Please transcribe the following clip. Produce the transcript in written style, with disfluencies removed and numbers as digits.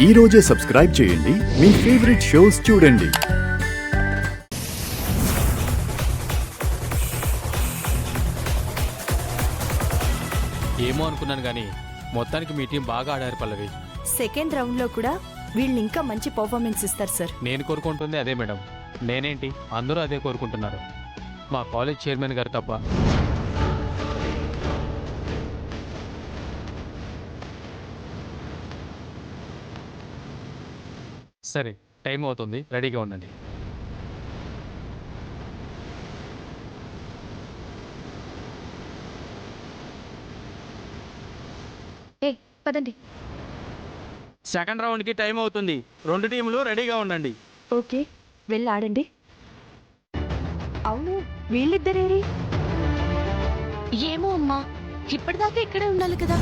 ఈ రోజే సబ్స్క్రైబ్ చేయండి మీ ఫేవరెట్ షోస్ చూడండి. ఏమో అనుకున్నాను కానీ మొత్తానికి మీ టీం బాగా ఆడారు పల్లవి. సెకండ్ రౌండ్ లో కూడా వీళ్ళు ఇంకా మంచి పర్ఫార్మెన్స్ ఇస్తారు సార్. నేను కోరుకుంటుంది అదే మేడం. నేనేంటి, అందరూ అదే కోరుకుంటున్నారు, మా కాలేజ్ చైర్మన్ గారు తప్ప. సరే, టైం అవుతుంది, రెడీగా ఉండండి. పదండి. సెకండ్ రౌండ్కి టైం అవుతుంది, 2 టీంలు రెడీగా ఉండండి. ఓకే, వెళ్ళి ఆడండి. అవును, వీళ్ళిద్దరేరి? ఏమో అమ్మా, ఇప్పటిదాకా ఇక్కడే ఉండాలి కదా.